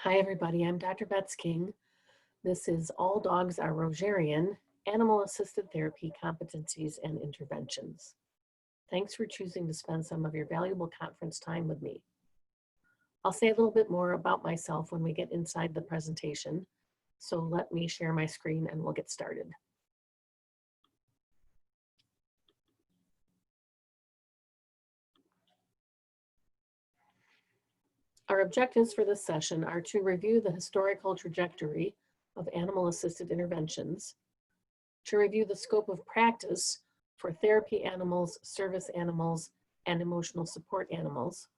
Hi everybody, I'm Dr. Betz King. This is All Dogs Are Rogerian, Animal-Assisted Therapy Competencies and Interventions. Thanks for choosing to spend some of your valuable conference time with me. I'll say a little bit more about myself when we get inside the presentation, so let me share my screen and we'll get started. Our objectives for this session are to review the historical trajectory of animal-assisted interventions, to review the scope of practice for therapy animals, service animals, and emotional support animals,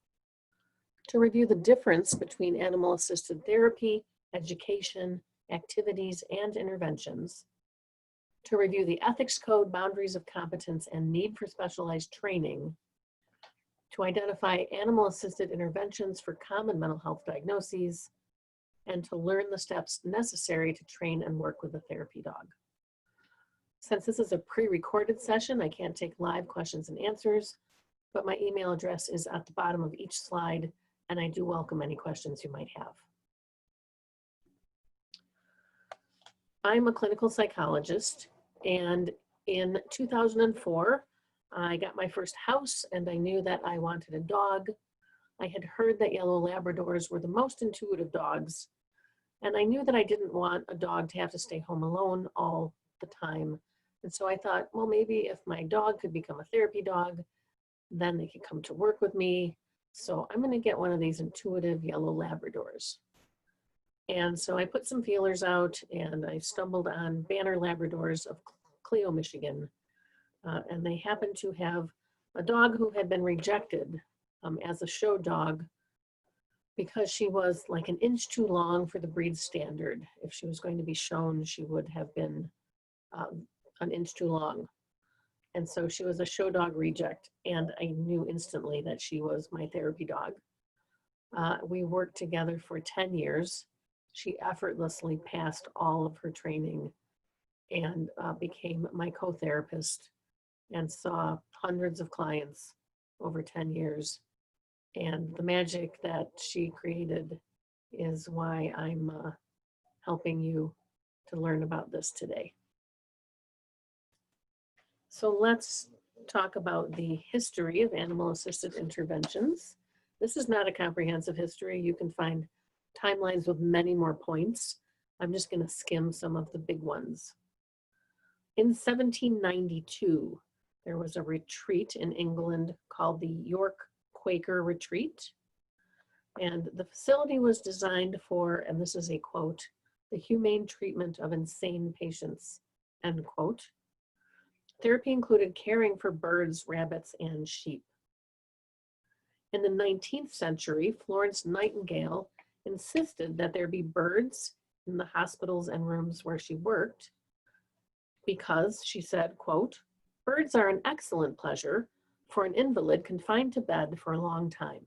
to review the difference between animal-assisted therapy, education, activities, and interventions, to review the ethics code, boundaries of competence, and need for specialized training, to identify animal-assisted interventions for common mental health diagnoses, and to learn the steps necessary to train and work with a therapy dog. Since this is a pre-recorded session, I can't take live questions and answers, but my email address is at the bottom of each slide, and I do welcome any questions you might have. I'm a clinical psychologist, and in 2004, I got my first house and I knew that I wanted a dog. I had heard that yellow Labradors were the most intuitive dogs, and I knew that I didn't want a dog to have to stay home alone all the time. And so I thought, well, maybe if my dog could become a therapy dog, then they could come to work with me. So I'm going to get one of these intuitive yellow Labradors. And so I put some feelers out and I stumbled on Banner Labradors of Clio, Michigan. And they happened to have a dog who had been rejected as a show dog because she was like an inch too long for the breed standard. If she was going to be shown, she would have been an inch too long. And so she was a show dog reject, and I knew instantly that she was my therapy dog. We worked together for 10 years. She effortlessly passed all of her training and became my co-therapist and saw hundreds of clients over 10 years. And the magic that she created is why I'm helping you to learn about this today. So let's talk about the history of animal-assisted interventions. This is not a comprehensive history. You can find timelines with many more points. I'm just going to skim some of the big ones. In 1792, there was a retreat in England called the York Quaker Retreat. And the facility was designed for, and this is a quote, the humane treatment of insane patients, end quote. Therapy included caring for birds, rabbits, and sheep. In the 19th century, Florence Nightingale insisted that there be birds in the hospitals and rooms where she worked because, she said, quote, birds are an excellent pleasure for an invalid confined to bed for a long time.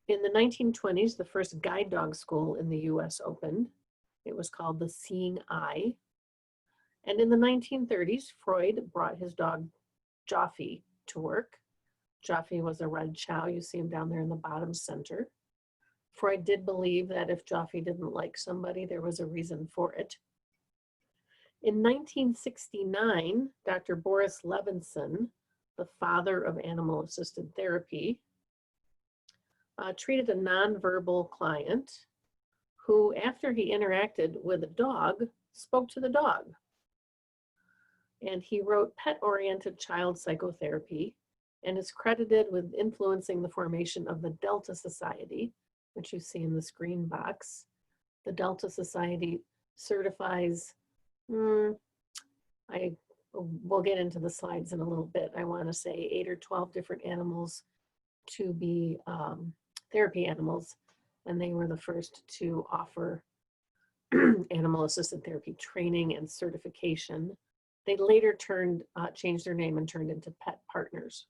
In the 1920s, the first guide dog school in the US opened. It was called the Seeing Eye. And in the 1930s, Freud brought his dog Joffy to work. Joffy was a red chow. You see him down there in the bottom center. Freud did believe that if Joffy didn't like somebody, there was a reason for it. In 1969, Dr. Boris Levinson, the father of animal-assisted therapy, treated a nonverbal client who, after he interacted with a dog, spoke to the dog. And he wrote Pet-Oriented Child Psychotherapy and is credited with influencing the formation of the Delta Society, which you see in this green box. The Delta Society certifies, we'll get into the slides in a little bit. I want to say 8 or 12 different animals to be therapy animals, and they were the first to offer animal-assisted therapy training and certification. They later changed their name and turned into Pet Partners.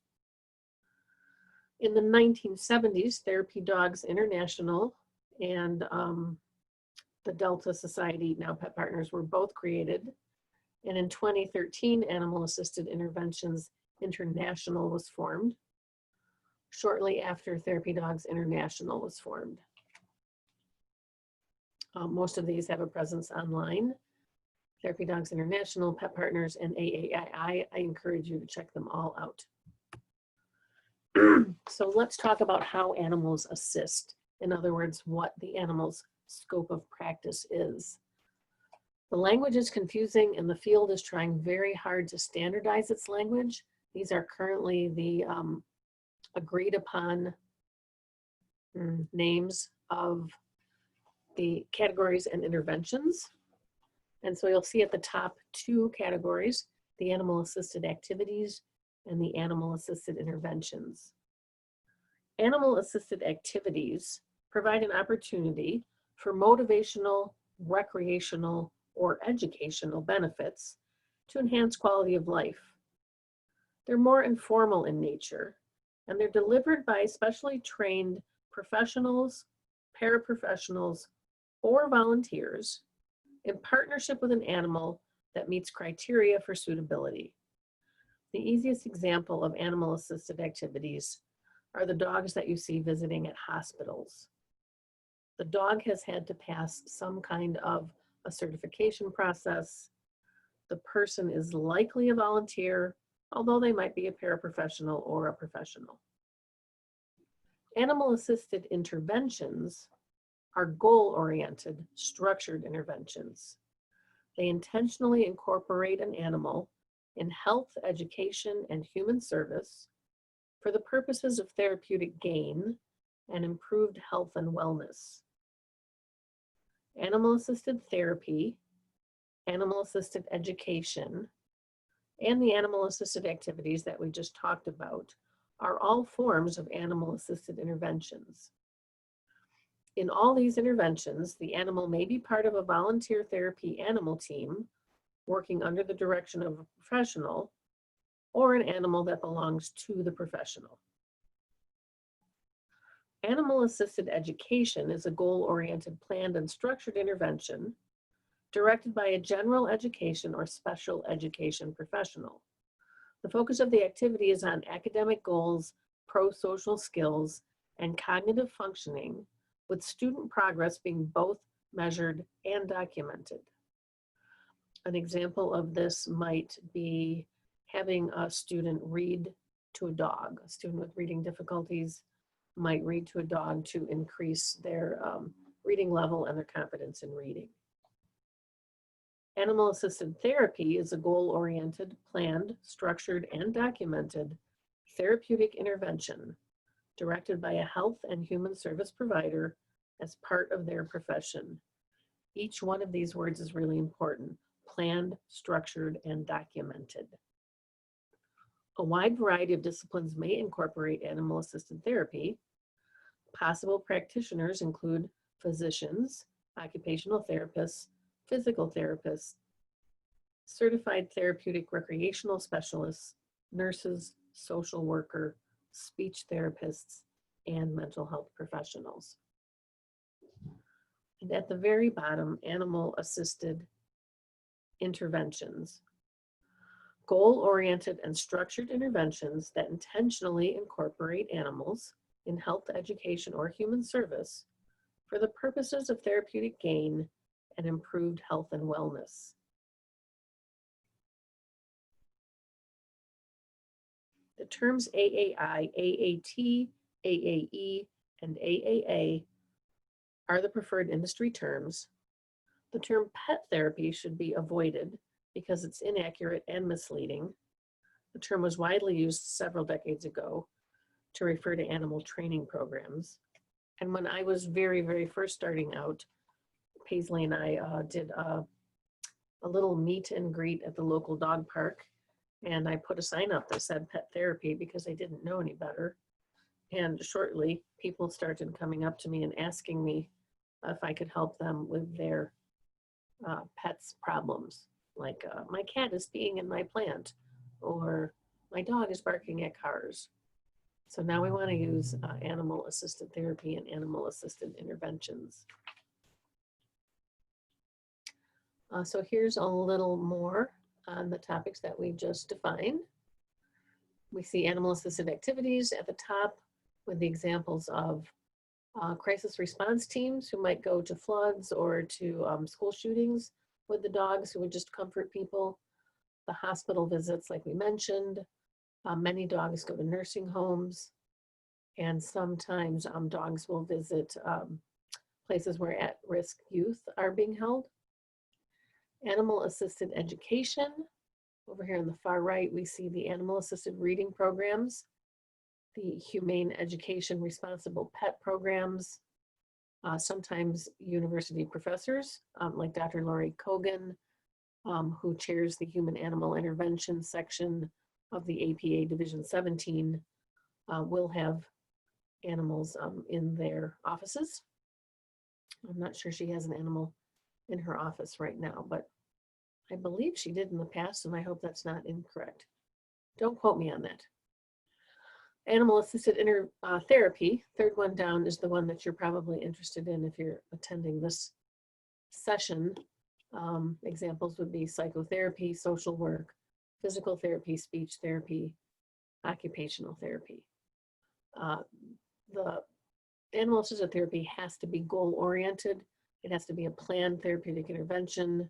In the 1970s, Therapy Dogs International and the Delta Society, now Pet Partners, were both created. And in 2013, Animal Assisted Interventions International was formed. Shortly after Therapy Dogs International was formed. Most of these have a presence online. Therapy Dogs International, Pet Partners, and AAII. I encourage you to check them all out. So let's talk about how animals assist. In other words, what the animal's scope of practice is. The language is confusing and the field is trying very hard to standardize its language. These are currently the agreed upon names of the categories and interventions. And so you'll see at the top two categories, the animal-assisted activities and the animal-assisted interventions. Animal-assisted activities provide an opportunity for motivational, recreational, or educational benefits to enhance quality of life. They're more informal in nature, and they're delivered by specially trained professionals, paraprofessionals, or volunteers in partnership with an animal that meets criteria for suitability. The easiest example of animal-assisted activities are the dogs that you see visiting at hospitals. The dog has had to pass some kind of a certification process. The person is likely a volunteer, although they might be a paraprofessional or a professional. Animal-assisted interventions are goal-oriented, structured interventions. They intentionally incorporate an animal in health, education, and human service for the purposes of therapeutic gain and improved health and wellness. Animal-assisted therapy, animal-assisted education, and the animal-assisted activities that we just talked about are all forms of animal-assisted interventions. In all these interventions, the animal may be part of a volunteer therapy animal team working under the direction of a professional, or an animal that belongs to the professional. Animal-assisted education is a goal-oriented, planned, and structured intervention directed by a general education or special education professional. The focus of the activity is on academic goals, pro-social skills, and cognitive functioning, with student progress being both measured and documented. An example of this might be having a student read to a dog. A student with reading difficulties might read to a dog to increase their reading level and their confidence in reading. Animal-assisted therapy is a goal-oriented, planned, structured, and documented therapeutic intervention directed by a health and human service provider as part of their profession. Each one of these words is really important: planned, structured, and documented. A wide variety of disciplines may incorporate animal-assisted therapy. Possible practitioners include physicians, occupational therapists, physical therapists, certified therapeutic recreational specialists, nurses, social worker, speech therapists, and mental health professionals. And at the very bottom, animal-assisted interventions. Goal-oriented and structured interventions that intentionally incorporate animals in health, education, or human service for the purposes of therapeutic gain and improved health and wellness. The terms AAI, AAT, AAE, and AAA are the preferred industry terms. The term pet therapy should be avoided because it's inaccurate and misleading. The term was widely used several decades ago to refer to animal training programs. And when I was very first starting out, Paisley and I did a little meet and greet at the local dog park, and I put a sign up that said pet therapy because I didn't know any better. And shortly, people started coming up to me and asking me if I could help them with their pets' problems. Like my cat is peeing in my plant, or my dog is barking at cars. So now we want to use animal-assisted therapy and animal-assisted interventions. So here's a little more on the topics that we just defined. We see animal-assisted activities at the top with the examples of Crisis response teams who might go to floods or to school shootings with the dogs who would just comfort people. The hospital visits, like we mentioned. Many dogs go to nursing homes. And sometimes dogs will visit places where at-risk youth are being held. Animal-assisted education. Over here on the far right, we see the animal-assisted reading programs, the humane education responsible pet programs, sometimes university professors like Dr. Laurie Kogan, who chairs the Human Animal Intervention section of the APA Division 17, will have animals in their offices. I'm not sure she has an animal in her office right now, but I believe she did in the past, and I hope that's not incorrect. Don't quote me on that. Animal-assisted therapy, third one down, is the one that you're probably interested in if you're attending this session. Examples would be psychotherapy, social work, physical therapy, speech therapy, occupational therapy. The animal-assisted therapy has to be goal-oriented. It has to be a planned therapeutic intervention.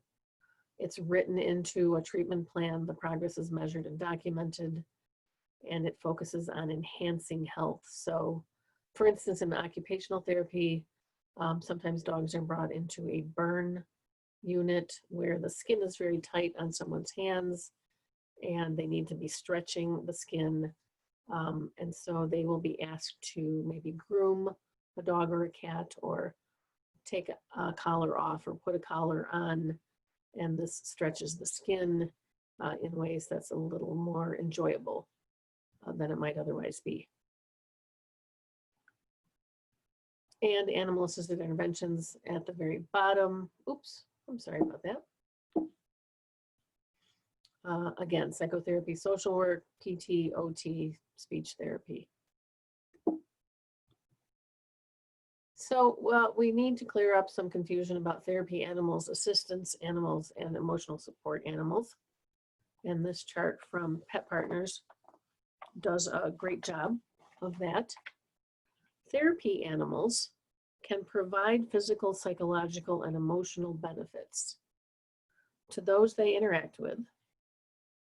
It's written into a treatment plan. The progress is measured and documented, and it focuses on enhancing health. So, for instance, in occupational therapy, sometimes dogs are brought into a burn unit where the skin is very tight on someone's hands, and they need to be stretching the skin. And so they will be asked to maybe groom a dog or a cat, or take a collar off or put a collar on, and this stretches the skin in ways that's a little more enjoyable than it might otherwise be. And animal-assisted interventions at the very bottom. Oops, I'm sorry about that. Again, psychotherapy, social work, PT, OT, speech therapy. So, well, we need to clear up some confusion about therapy animals, assistance animals, and emotional support animals. And this chart from Pet Partners does a great job of that. Therapy animals can provide physical, psychological, and emotional benefits to those they interact with,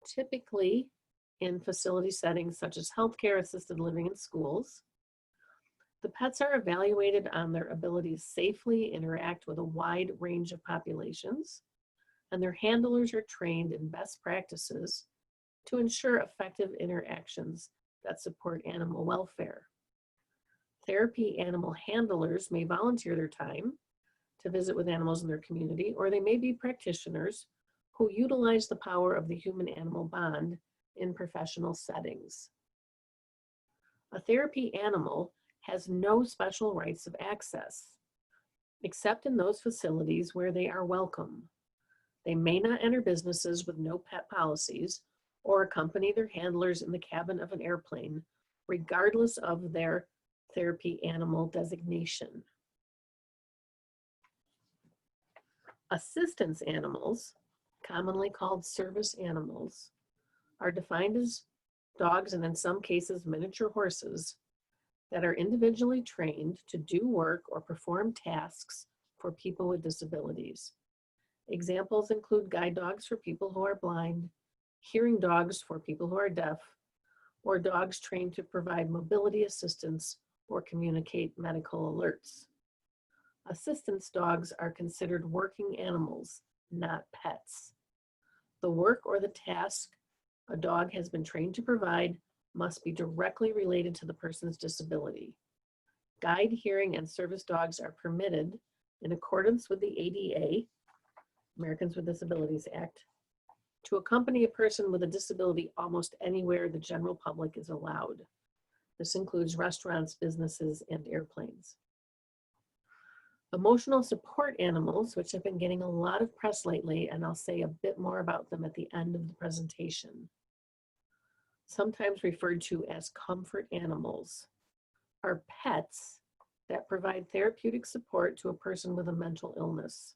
typically in facility settings such as healthcare, assisted living, and schools. The pets are evaluated on their ability to safely interact with a wide range of populations, and their handlers are trained in best practices to ensure effective interactions that support animal welfare. Therapy animal handlers may volunteer their time to visit with animals in their community, or they may be practitioners who utilize the power of the human-animal bond in professional settings. A therapy animal has no special rights of access, except in those facilities where they are welcome. They may not enter businesses with no pet policies or accompany their handlers in the cabin of an airplane, regardless of their therapy animal designation. Assistance animals, commonly called service animals, are defined as dogs, and in some cases miniature horses, that are individually trained to do work or perform tasks for people with disabilities. Examples include guide dogs for people who are blind, hearing dogs for people who are deaf, or dogs trained to provide mobility assistance or communicate medical alerts. Assistance dogs are considered working animals, not pets. The work or the task a dog has been trained to provide must be directly related to the person's disability. Guide, hearing, and service dogs are permitted in accordance with the ADA, Americans with Disabilities Act, to accompany a person with a disability almost anywhere the general public is allowed. This includes restaurants, businesses, and airplanes. Emotional support animals, which have been getting a lot of press lately, and I'll say a bit more about them at the end of the presentation, sometimes referred to as comfort animals, are pets that provide therapeutic support to a person with a mental illness.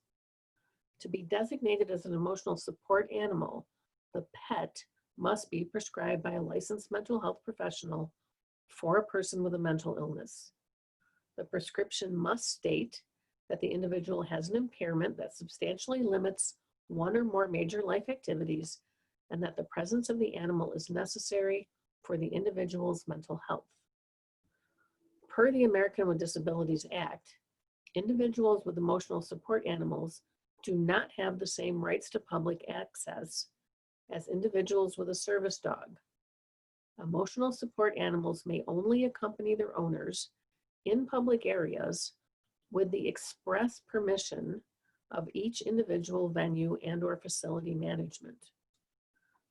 To be designated as an emotional support animal, the pet must be prescribed by a licensed mental health professional for a person with a mental illness. The prescription must state that the individual has an impairment that substantially limits one or more major life activities, and that the presence of the animal is necessary for the individual's mental health. Per the American with Disabilities Act, individuals with emotional support animals do not have the same rights to public access as individuals with a service dog. Emotional support animals may only accompany their owners in public areas with the express permission of each individual venue and/or facility management.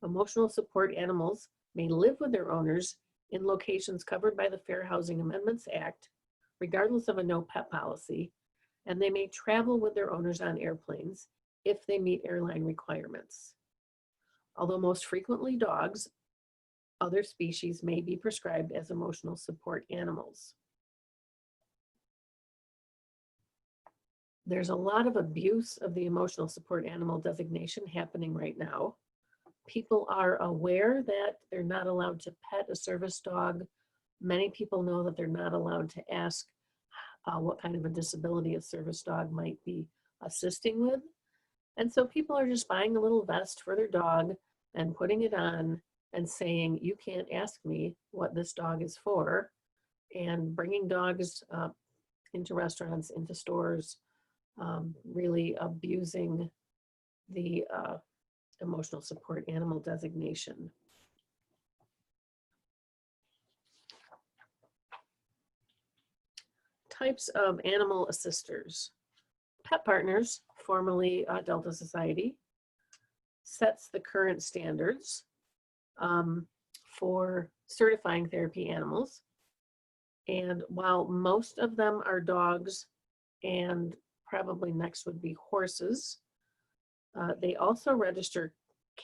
Emotional support animals may live with their owners in locations covered by the Fair Housing Amendments Act, regardless of a no pet policy, and they may travel with their owners on airplanes if they meet airline requirements. Although most frequently dogs, other species may be prescribed as emotional support animals. There's a lot of abuse of the emotional support animal designation happening right now. People are aware that they're not allowed to pet a service dog. Many people know that they're not allowed to ask what kind of a disability a service dog might be assisting with. And so people are just buying a little vest for their dog and putting it on and saying, you can't ask me what this dog is for, and bringing dogs into restaurants, into stores, really abusing the emotional support animal designation. Types of animal assisters. Pet Partners, formerly Delta Society, sets the current standards for certifying therapy animals. And while most of them are dogs, and probably next would be horses, they also register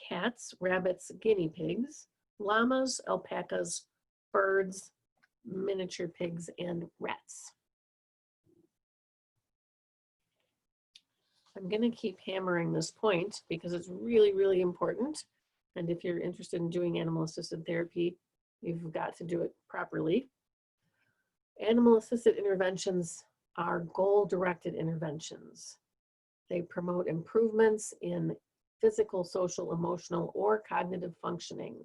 cats, rabbits, guinea pigs, llamas, alpacas, birds, miniature pigs, and rats. I'm going to keep hammering this point because it's really, really important. And if you're interested in doing animal-assisted therapy, you've got to do it properly. Animal-assisted interventions are goal-directed interventions. They promote improvements in physical, social, emotional, or cognitive functioning.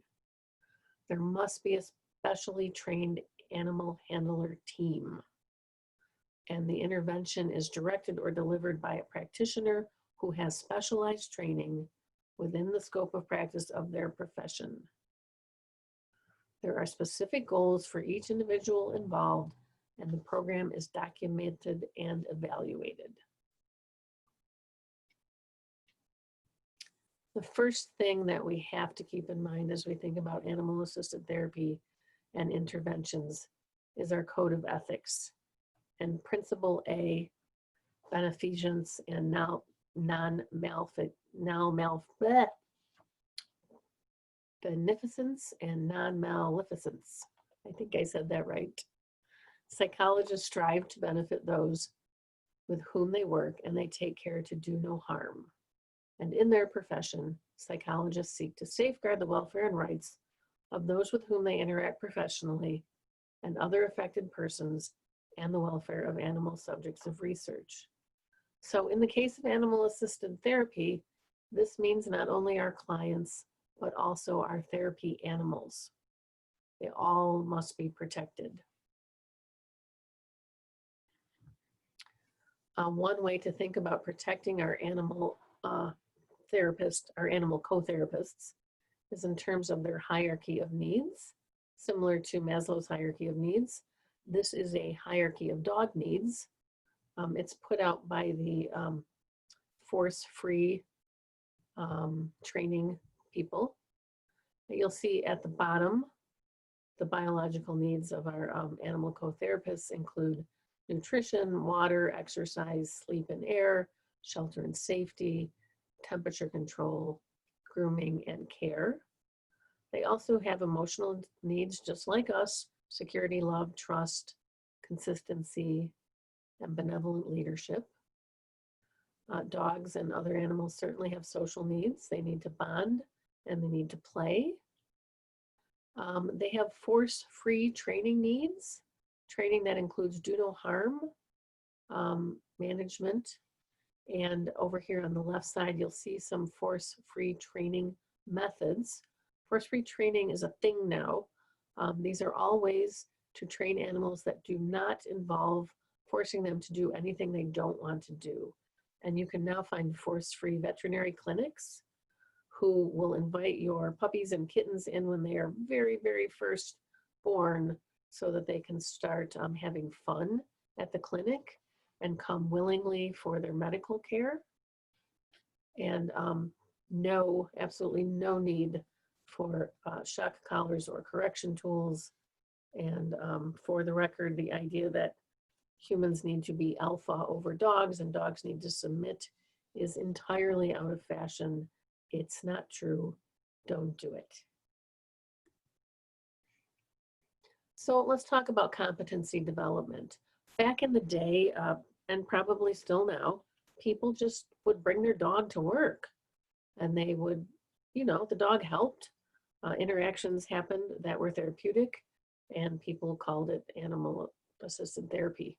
There must be a specially trained animal handler team, and the intervention is directed or delivered by a practitioner who has specialized training within the scope of practice of their profession. There are specific goals for each individual involved, and the program is documented and evaluated. The first thing that we have to keep in mind as we think about animal-assisted therapy and interventions is our code of ethics. And Principle A, beneficence and beneficence and non-maleficence. I think I said that right. Psychologists strive to benefit those with whom they work, and they take care to do no harm. And in their profession, psychologists seek to safeguard the welfare and rights of those with whom they interact professionally and other affected persons, and the welfare of animal subjects of research. So in the case of animal-assisted therapy, this means not only our clients, but also our therapy animals. They all must be protected. One way to think about protecting our animal therapists, our animal co-therapists, is in terms of their hierarchy of needs, similar to Maslow's hierarchy of needs. This is a hierarchy of dog needs. It's put out by the force-free training people. You'll see at the bottom, the biological needs of our animal co-therapists include nutrition, water, exercise, sleep and air, shelter and safety, temperature control, grooming, and care. They also have emotional needs just like us: security, love, trust, consistency, and benevolent leadership. Dogs and other animals certainly have social needs. They need to bond and they need to play. They have force-free training needs training that includes do no harm management. And over here on the left side, you'll see some force-free training methods. Force-free training is a thing now. These are all ways to train animals that do not involve forcing them to do anything they don't want to do. And you can now find force-free veterinary clinics who will invite your puppies and kittens in when they are very, very first born so that they can start having fun at the clinic and come willingly for their medical care. And absolutely no need for shock collars or correction tools. And for the record, the idea that humans need to be alpha over dogs and dogs need to submit is entirely out of fashion. It's not true. Don't do it. So let's talk about competency development. Back in the day, and probably still now, people just would bring their dog to work and they would, the dog helped. Interactions happened that were therapeutic and people called it animal-assisted therapy.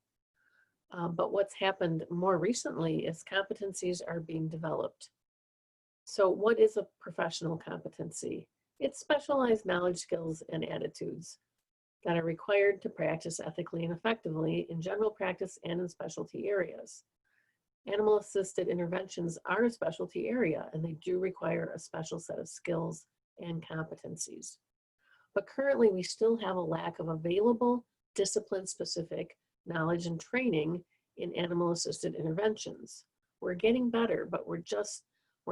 But what's happened more recently is competencies are being developed. So what is a professional competency? It's specialized knowledge, skills, and attitudes that are required to practice ethically and effectively in general practice and in specialty areas. Animal-assisted interventions are a specialty area, and they do require a special set of skills and competencies. But currently, we still have a lack of available discipline-specific knowledge and training in animal-assisted interventions. We're getting better, but we're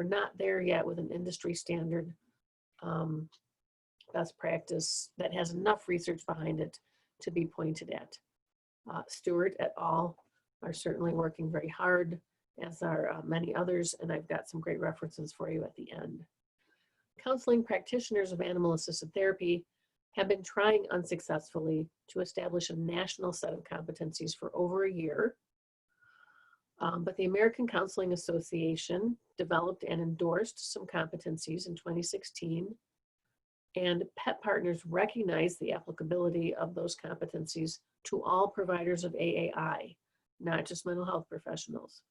not there yet with an industry standard best practice that has enough research behind it to be pointed at. Stewart et al. Are certainly working very hard, as are many others, and I've got some great references for you at the end. Counseling practitioners of animal-assisted therapy have been trying unsuccessfully to establish a national set of competencies for over a year, but the American Counseling Association developed and endorsed some competencies in 2016, and Pet Partners recognized the applicability of those competencies to all providers of AAI, not just mental health professionals.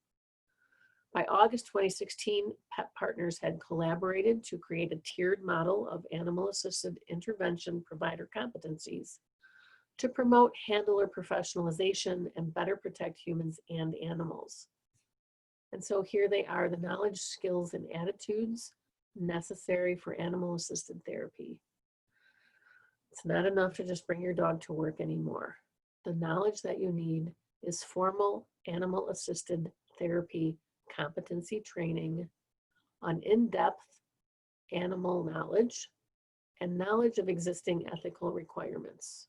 By August 2016, Pet Partners had collaborated to create a tiered model of animal-assisted intervention provider competencies to promote handler professionalization and better protect humans and animals. And so here they are, the knowledge, skills, and attitudes necessary for animal-assisted therapy. It's not enough to just bring your dog to work anymore. The knowledge that you need is formal animal-assisted therapy competency training on in-depth animal knowledge and knowledge of existing ethical requirements.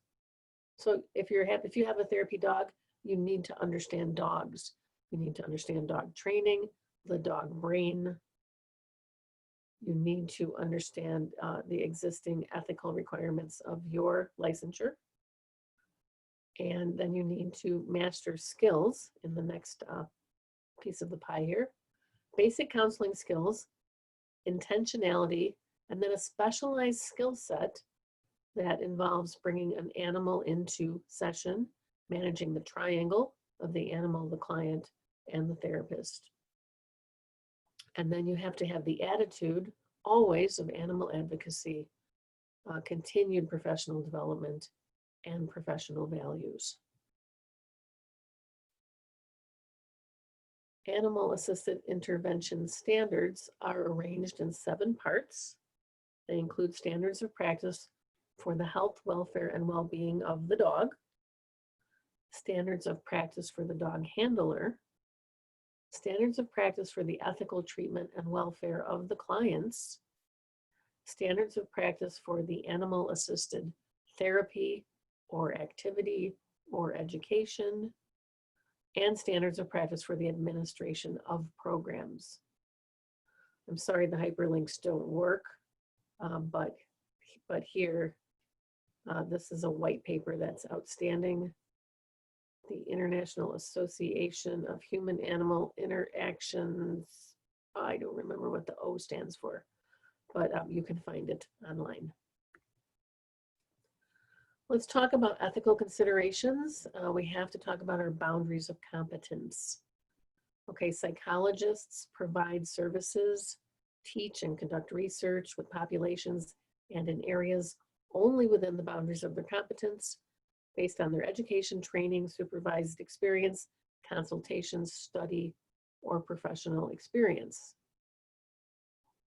So if you have a therapy dog, you need to understand dogs. You need to understand dog training, the dog brain. You need to understand the existing ethical requirements of your licensure. And then you need to master skills in the next piece of the pie here. Basic counseling skills, intentionality, and then a specialized skill set that involves bringing an animal into session, managing the triangle of the animal, the client, and the therapist. And then you have to have the attitude, always, of animal advocacy, continued professional development, and professional values. Animal-assisted intervention standards are arranged in 7 parts. They include standards of practice for the health, welfare, and well-being of the dog, standards of practice for the dog handler, standards of practice for the ethical treatment and welfare of the clients, standards of practice for the animal-assisted therapy or activity or education, and standards of practice for the administration of programs. I'm sorry the hyperlinks don't work, but here, this is a white paper that's outstanding. The International Association of Human-Animal Interactions, I don't remember what the O stands for, but you can find it online. Let's talk about ethical considerations. We have to talk about our boundaries of competence. Okay, psychologists provide services, teach and conduct research with populations and in areas only within the boundaries of their competence, based on their education, training, supervised experience, consultations, study, or professional experience.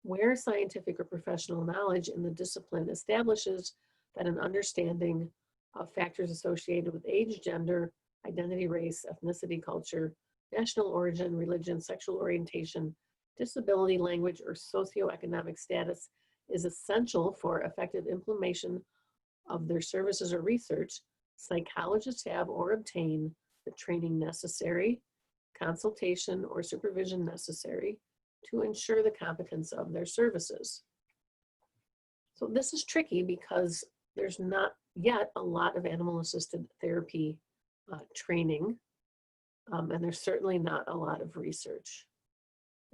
Where scientific or professional knowledge in the discipline establishes that an understanding of factors associated with age, gender, identity, race, ethnicity, culture, national origin, religion, sexual orientation, disability, language, or socioeconomic status is essential for effective implementation of their services or research, psychologists have or obtain the training necessary, consultation or supervision necessary to ensure the competence of their services. So this is tricky because there's not yet a lot of animal-assisted therapy training, and there's certainly not a lot of research.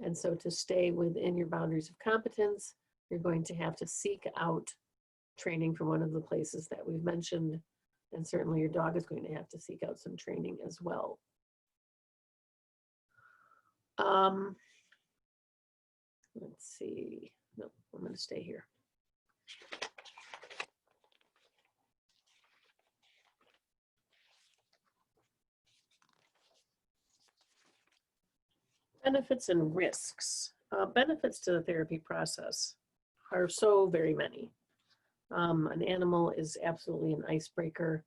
And so to stay within your boundaries of competence, you're going to have to seek out training from one of the places that we've mentioned, and certainly your dog is going to have to seek out some training as well. Let's see, no, I'm going to stay here. Benefits and risks. Benefits to the therapy process are so very many. An animal is absolutely an icebreaker.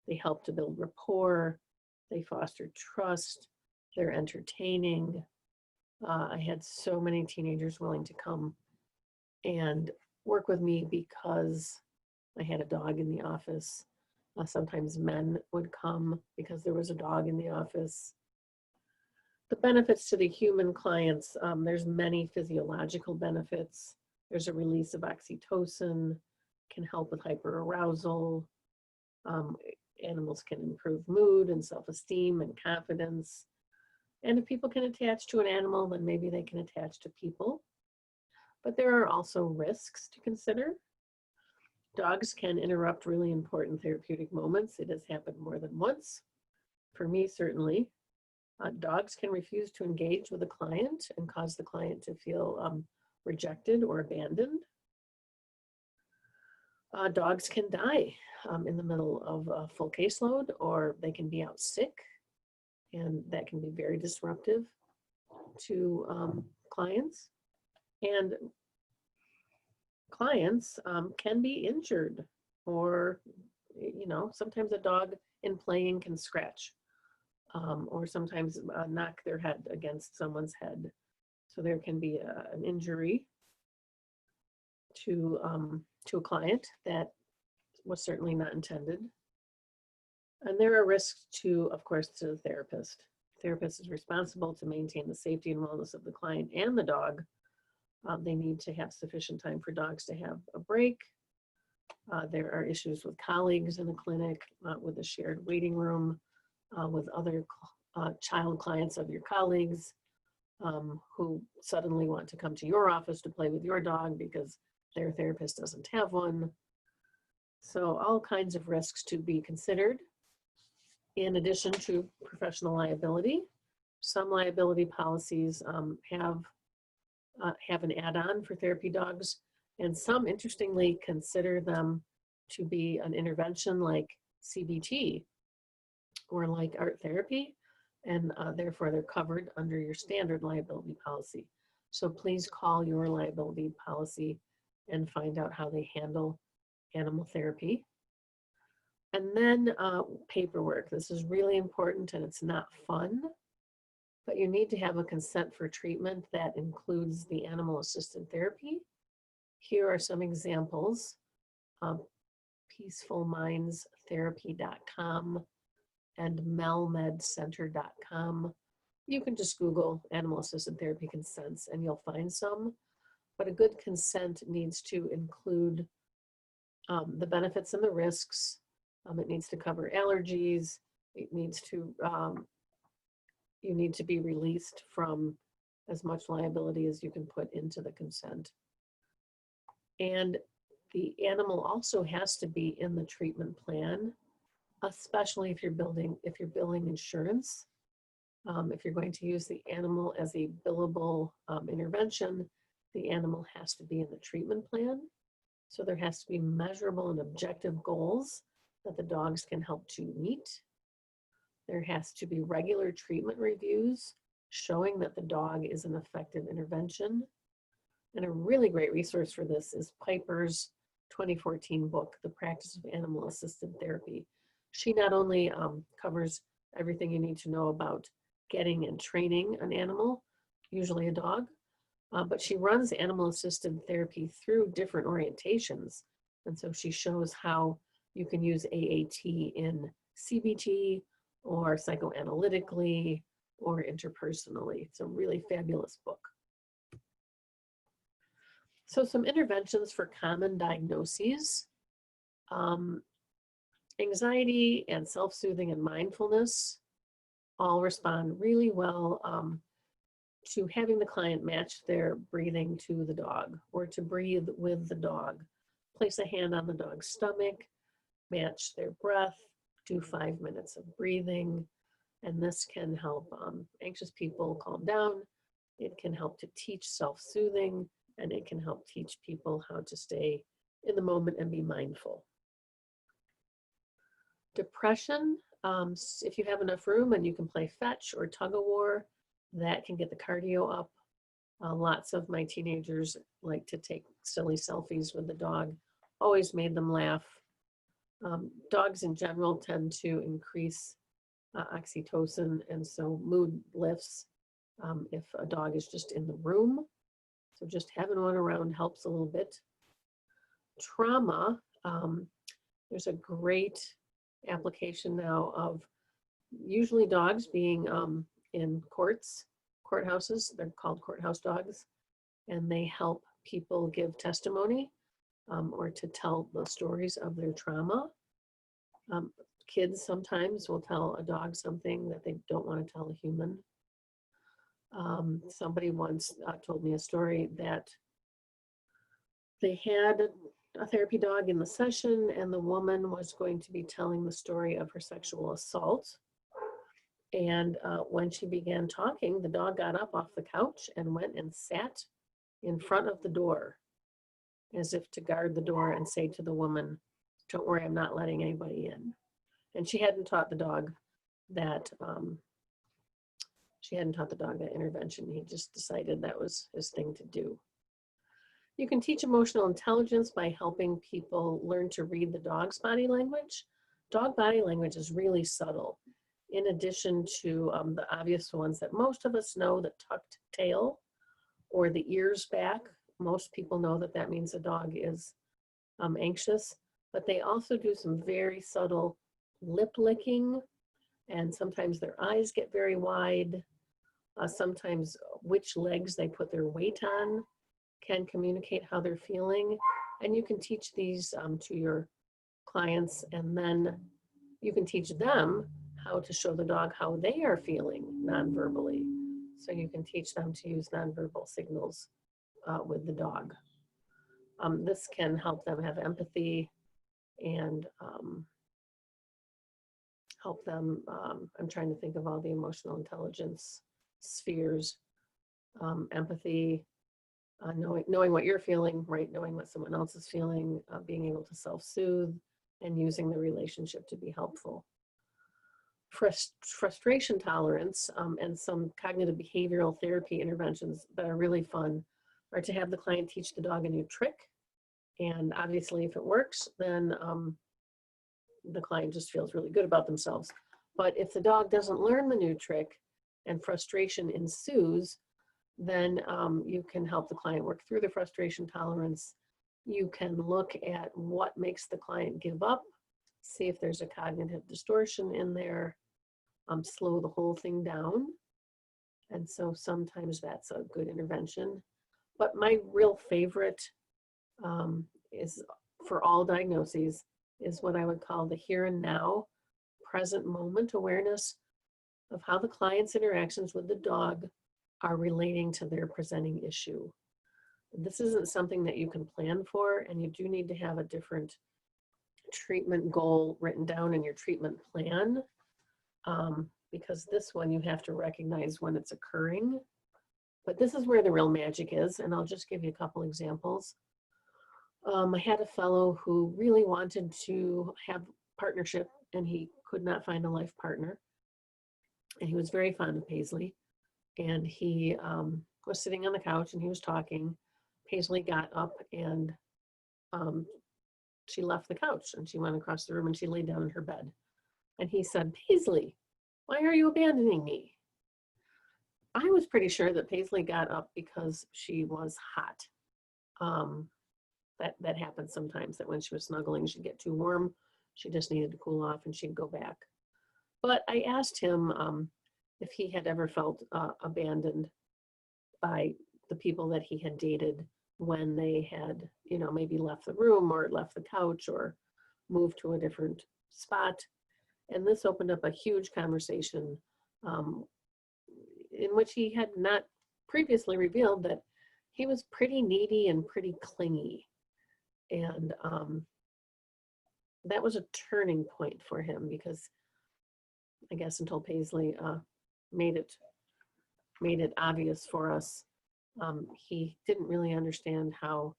They help to build rapport. They foster trust. They're entertaining. I had so many teenagers willing to come and work with me because I had a dog in the office. Sometimes men would come because there was a dog in the office. The benefits to the human clients, there's many physiological benefits. There's a release of oxytocin, can help with hyperarousal. Animals can improve mood and self-esteem and confidence. And if people can attach to an animal, then maybe they can attach to people. But there are also risks to consider. Dogs can interrupt really important therapeutic moments. It has happened more than once. For me, certainly. Dogs can refuse to engage with a client and cause the client to feel rejected or abandoned. Dogs can die in the middle of a full caseload, or they can be out sick, and that can be very disruptive to clients. And clients can be injured, or, you know, sometimes a dog in playing can scratch. Or sometimes knock their head against someone's head. So there can be an injury to a client that was certainly not intended. And there are risks to, of course, to the therapist. The therapist is responsible to maintain the safety and wellness of the client and the dog. They need to have sufficient time for dogs to have a break. There are issues with colleagues in the clinic, with a shared waiting room, with other child clients of your colleagues who suddenly want to come to your office to play with your dog because their therapist doesn't have one. So all kinds of risks to be considered. In addition to professional liability, some liability policies have an add-on for therapy dogs, and some, interestingly, consider them to be an intervention like CBT or like art therapy, and therefore they're covered under your standard liability policy. So please call your liability policy and find out how they handle animal therapy. And then paperwork. This is really important, and it's not fun, but you need to have a consent for treatment that includes the animal-assisted therapy. Here are some examples. peacefulmindstherapy.com and melmedcenter.com. You can just Google animal-assisted therapy consents and you'll find some, but a good consent needs to include the benefits and the risks. It needs to cover allergies. It needs to, you need to be released from as much liability as you can put into the consent. And The animal also has to be in the treatment plan, especially if you're billing insurance. If you're going to use the animal as a billable intervention, the animal has to be in the treatment plan. So there has to be measurable and objective goals that the dogs can help to meet. There has to be regular treatment reviews showing that the dog is an effective intervention. And a really great resource for this is Piper's 2014 book, The Practice of Animal-Assisted Therapy. She not only covers everything you need to know about getting and training an animal, usually a dog, but she runs animal-assisted therapy through different orientations. And so she shows how you can use AAT in CBT or psychoanalytically or interpersonally. It's a really fabulous book. So some interventions for common diagnoses. Anxiety and self-soothing and mindfulness all respond really well to having the client match their breathing to the dog or to breathe with the dog. Place a hand on the dog's stomach, match their breath, do 5 minutes of breathing, and this can help anxious people calm down. It can help to teach self-soothing, and it can help teach people how to stay in the moment and be mindful. Depression, if you have enough room and you can play fetch or tug-of-war, that can get the cardio up. Lots of my teenagers like to take silly selfies with the dog. Always made them laugh. Dogs in general tend to increase oxytocin, and so mood lifts if a dog is just in the room. So just having one around helps a little bit. Trauma, there's a great application now of usually dogs being in courthouses. They're called courthouse dogs, and they help people give testimony or to tell the stories of their trauma. Kids sometimes will tell a dog something that they don't want to tell a human. Somebody once told me a story that they had a therapy dog in the session, and the woman was going to be telling the story of her sexual assault. And when she began talking, the dog got up off the couch and went and sat in front of the door as if to guard the door and say to the woman, "Don't worry, I'm not letting anybody in." And she hadn't taught the dog that intervention. He just decided that was his thing to do. You can teach emotional intelligence by helping people learn to read the dog's body language. Dog body language is really subtle. In addition to the obvious ones that most of us know, the tucked tail or the ears back, most people know that that means a dog is anxious, but they also do some very subtle lip licking, and sometimes their eyes get very wide. Sometimes which legs they put their weight on can communicate how they're feeling. And you can teach these to your clients, and then you can teach them how to show the dog how they are feeling non-verbally. So you can teach them to use nonverbal signals with the dog. This can help them have empathy and help them, I'm trying to think of all the emotional intelligence spheres, empathy, knowing what you're feeling, right? Knowing what someone else is feeling, being able to self-soothe, and using the relationship to be helpful. Frustration tolerance and some cognitive behavioral therapy interventions that are really fun are to have the client teach the dog a new trick. And obviously, if it works, then the client just feels really good about themselves. But if the dog doesn't learn the new trick and frustration ensues, then you can help the client work through the frustration tolerance. You can look at what makes the client give up, see if there's a cognitive distortion in there, slow the whole thing down. And so sometimes that's a good intervention. But my real favorite is for all diagnoses is what I would call the here and now, present moment awareness of how the client's interactions with the dog are relating to their presenting issue. This isn't something that you can plan for, and you do need to have a different treatment goal written down in your treatment plan, because this one you have to recognize when it's occurring. But this is where the real magic is, and I'll just give you a couple examples. I had a fellow who really wanted to have partnership, and he could not find a life partner. And he was very fond of Paisley. And he was sitting on the couch and he was talking. Paisley got up and she left the couch and she went across the room and she laid down in her bed. And he said, "Paisley, why are you abandoning me?" I was pretty sure that Paisley got up because she was hot. That happens sometimes, that when she was snuggling, she'd get too warm. She just needed to cool off and she'd go back. But I asked him if he had ever felt abandoned by the people that he had dated when they had, maybe left the room or left the couch or moved to a different spot. And this opened up a huge conversation in which he had not previously revealed that he was pretty needy and pretty clingy. And that was a turning point for him, because I guess until Paisley made it obvious for us, he didn't really understand how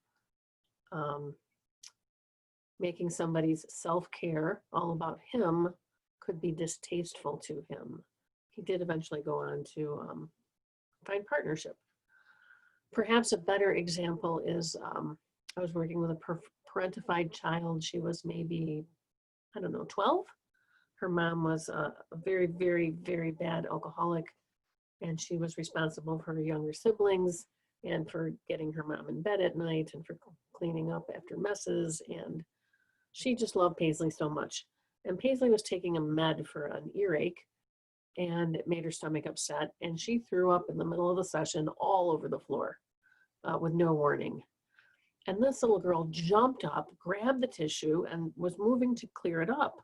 making somebody's self-care all about him could be distasteful to him. He did eventually go on to find partnership. Perhaps a better example is I was working with a parentified child. She was maybe, 12. Her mom was a very, very, very bad alcoholic, and she was responsible for her younger siblings and for getting her mom in bed at night and for cleaning up after messes. And she just loved Paisley so much. And Paisley was taking a med for an earache, and it made her stomach upset. And she threw up in the middle of the session all over the floor with no warning. And this little girl jumped up, grabbed the tissue, and was moving to clear it up.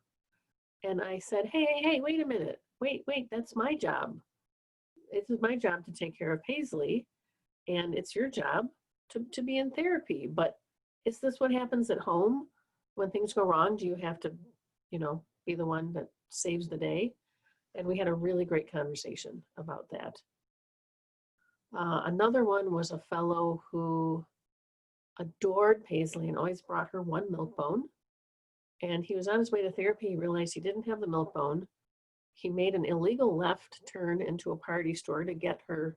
And I said, hey, wait a minute. Wait, that's my job. It is my job to take care of Paisley, and it's your job to be in therapy. But is this what happens at home when things go wrong? Do you have to, be the one that saves the day? And we had a really great conversation about that. Another one was a fellow who adored Paisley and always brought her one milk bone. And he was on his way to therapy. He realized he didn't have the milk bone. He made an illegal left turn into a party store to get her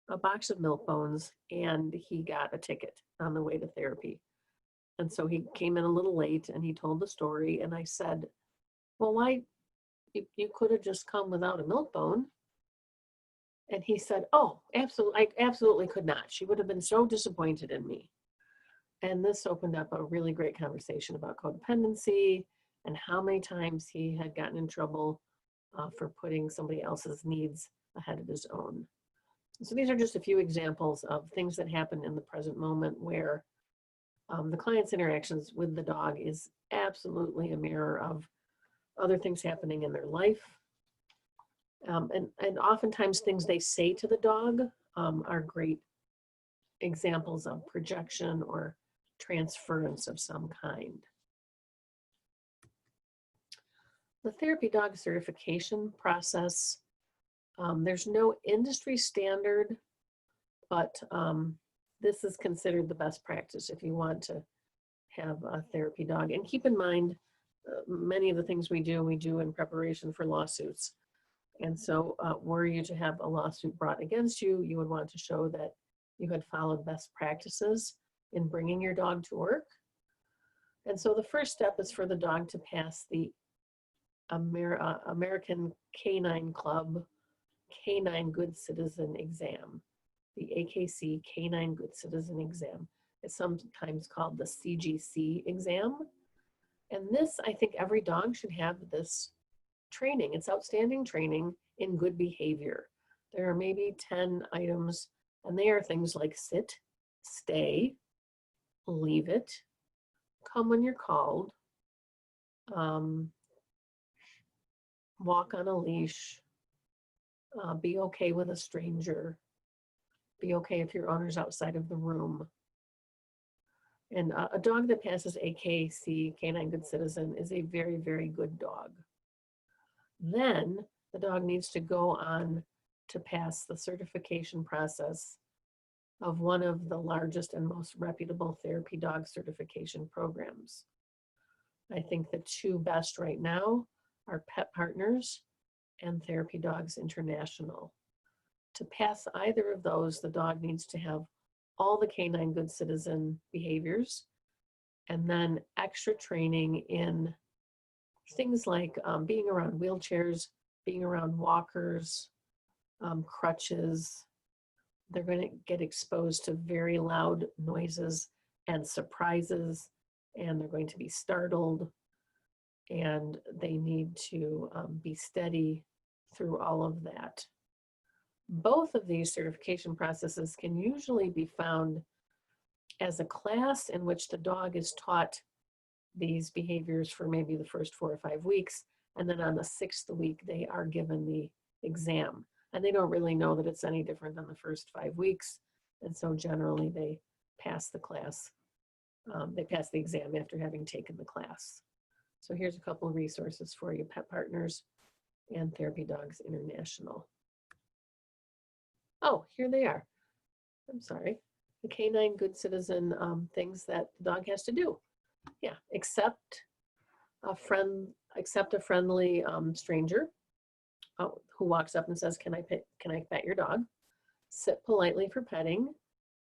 a box of milk bones, and he got a ticket on the way to therapy. And so he came in a little late and he told the story. And I said, "Well, why? You could have just come without a milk bone." And he said, "Oh, absolutely, I absolutely could not. She would have been so disappointed in me." And this opened up a really great conversation about codependency and how many times he had gotten in trouble for putting somebody else's needs ahead of his own. So these are just a few examples of things that happen in the present moment where the client's interactions with the dog is absolutely a mirror of other things happening in their life. And oftentimes things they say to the dog are great examples of projection or transference of some kind. The therapy dog certification process, there's no industry standard, but this is considered the best practice if you want to have a therapy dog. And keep in mind, many of the things we do in preparation for lawsuits. And so were you to have a lawsuit brought against you, you would want to show that you had followed best practices in bringing your dog to work. And so the first step is for the dog to pass the American Canine Club Canine Good Citizen Exam, the AKC Canine Good Citizen Exam. It's sometimes called the CGC exam. And this, I think every dog should have this training. It's outstanding training in good behavior. There are maybe 10 items, and they are things like sit, stay, leave it, come when you're called, walk on a leash, be okay with a stranger, be okay if your owner's outside of the room, And a dog that passes AKC, Canine Good Citizen, is a very, very good dog. Then the dog needs to go on to pass the certification process of one of the largest and most reputable therapy dog certification programs. I think the two best right now are Pet Partners and Therapy Dogs International. To pass either of those, the dog needs to have all the Canine Good Citizen behaviors and then extra training in things like being around wheelchairs, being around walkers, crutches. They're going to get exposed to very loud noises and surprises, and they're going to be startled, and they need to be steady through all of that. Both of these certification processes can usually be found as a class in which the dog is taught these behaviors for maybe the first 4 or 5 weeks, and then on the 6th week they are given the exam, and they don't really know that it's any different than the first 5 weeks, and so generally they pass the class. They pass the exam after having taken the class. So here's a couple of resources for you: Pet Partners and Therapy Dogs International. Oh, here they are. I'm sorry. The Canine Good Citizen things that the dog has to do. Yeah, accept a friendly stranger who walks up and says, can I pet your dog? Sit politely for petting.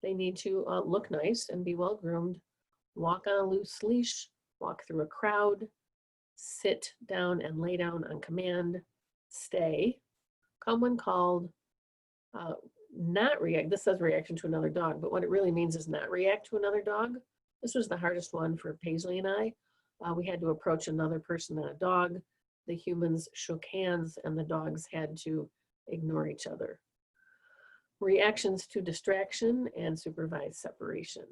They need to look nice and be well groomed. Walk on a loose leash. Walk through a crowd. Sit down and lay down on command. Stay. Come when called. Not react. This says reaction to another dog, but what it really means is not react to another dog. This was the hardest one for Paisley and I. We had to approach another person and a dog. The humans shook hands and the dogs had to ignore each other. Reactions to distraction and supervised separation.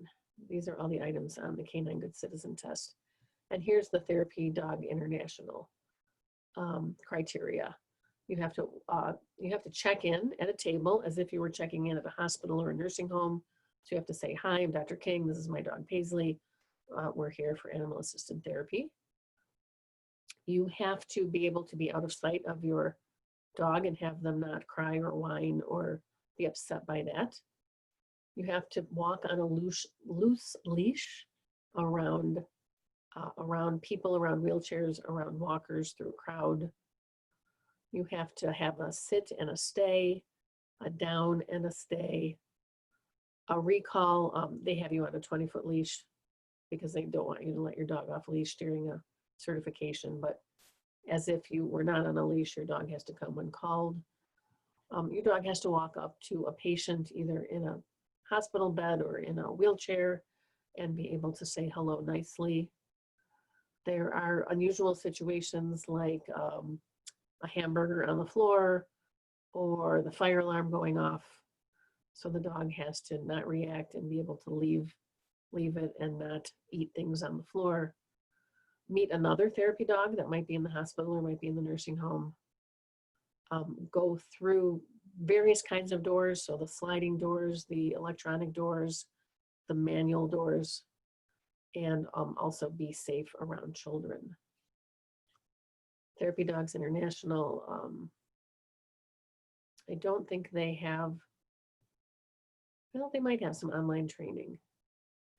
These are all the items on the Canine Good Citizen test. And here's the Therapy Dog International criteria. You have to check in at a table as if you were checking in at a hospital or a nursing home. So you have to say, hi, I'm Dr. King. This is my dog Paisley. We're here for animal-assisted therapy. You have to be able to be out of sight of your dog and have them not cry or whine or be upset by that. You have to walk on a loose leash around people, around wheelchairs, around walkers, through a crowd. You have to have a sit and a stay, a down and a stay, a recall. They have you on a 20-foot leash because they don't want you to let your dog off leash during a certification, but as if you were not on a leash, your dog has to come when called. Your dog has to walk up to a patient either in a hospital bed or in a wheelchair and be able to say hello nicely. There are unusual situations like a hamburger on the floor or the fire alarm going off. So the dog has to not react and be able to leave it and not eat things on the floor. Meet another therapy dog that might be in the hospital or might be in the nursing home. Go through various kinds of doors, so the sliding doors, the electronic doors, the manual doors, and also be safe around children. Therapy Dogs International, I don't think they have, well, they might have some online training.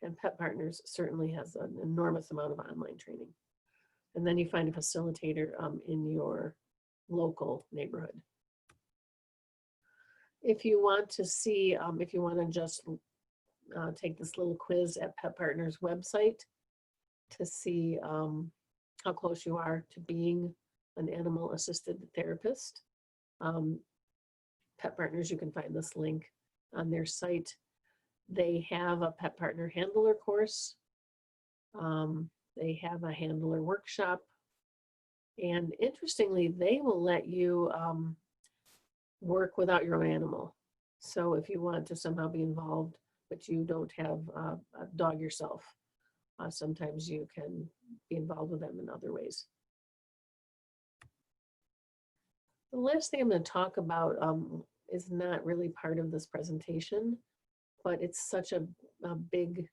And Pet Partners certainly has an enormous amount of online training. And then you find a facilitator in your local neighborhood. If you want to see, if you want to just take this little quiz at Pet Partners website to see how close you are to being an animal-assisted therapist. Pet Partners, you can find this link on their site. They have a Pet Partner Handler course. They have a handler workshop. And interestingly, they will let you work without your own animal. So if you want to somehow be involved, but you don't have a dog yourself, sometimes you can be involved with them in other ways. The last thing I'm going to talk about is not really part of this presentation, but it's such a big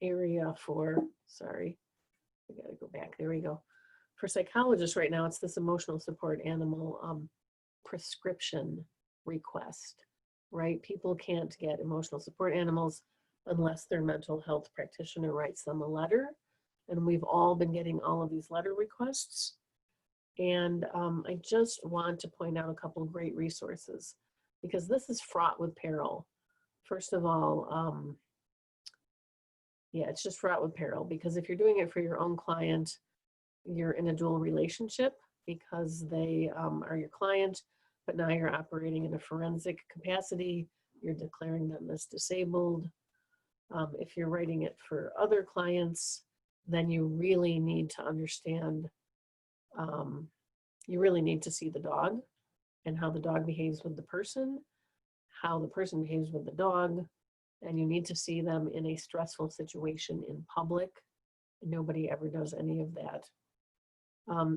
area for, sorry, I gotta go back, there we go. For psychologists right now, it's this emotional support animal prescription request, right? People can't get emotional support animals unless their mental health practitioner writes them a letter. And we've all been getting all of these letter requests. And I just want to point out a couple of great resources because this is fraught with peril. First of all, yeah, it's just fraught with peril because if you're doing it for your own client, you're in a dual relationship because they are your client, but now you're operating in a forensic capacity. You're declaring them as disabled. If you're writing it for other clients, then you really need to understand, you really need to see the dog and how the dog behaves with the person, how the person behaves with the dog, and you need to see them in a stressful situation in public. Nobody ever does any of that.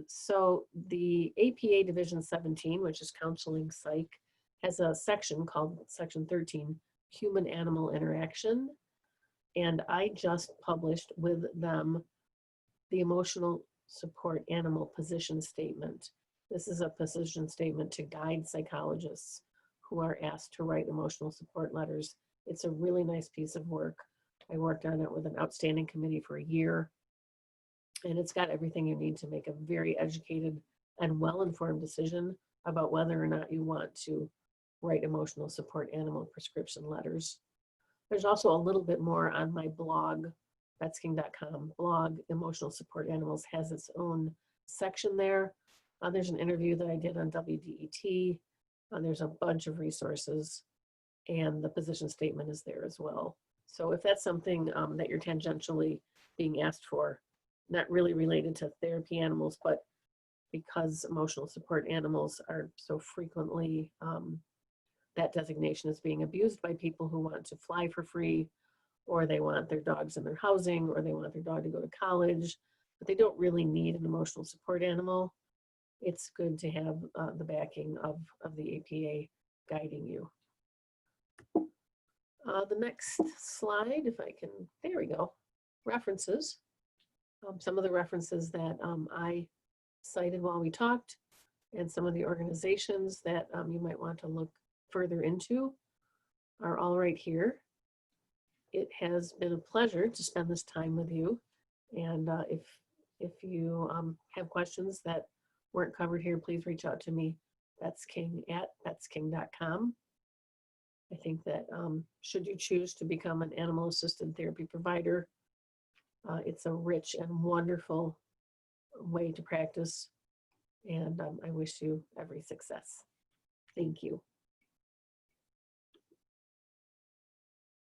So the APA Division 17, which is Counseling Psych, has a section called Section 13, Human-Animal Interaction. And I just published with them the Emotional Support Animal Position Statement. This is a position statement to guide psychologists who are asked to write emotional support letters. It's a really nice piece of work. I worked on it with an outstanding committee for a year. And it's got everything you need to make a very educated and well-informed decision about whether or not you want to write emotional support animal prescription letters. There's also a little bit more on my blog, betsking.com blog. Emotional Support Animals has its own section there. There's an interview that I did on WDET. There's a bunch of resources, and the position statement is there as well. So if that's something that you're tangentially being asked for, not really related to therapy animals, but because emotional support animals are so frequently, that designation is being abused by people who want to fly for free, or they want their dogs in their housing, or they want their dog to go to college, but they don't really need an emotional support animal. It's good to have the backing of the APA guiding you. The next slide, if I can, there we go, references. Some of the references that I cited while we talked, and some of the organizations that you might want to look further into are all right here. It has been a pleasure to spend this time with you. And if you have questions that weren't covered here, please reach out to me, betsking@betsking.com. I think that should you choose to become an animal-assisted therapy provider, it's a rich and wonderful way to practice, and I wish you every success. Thank you.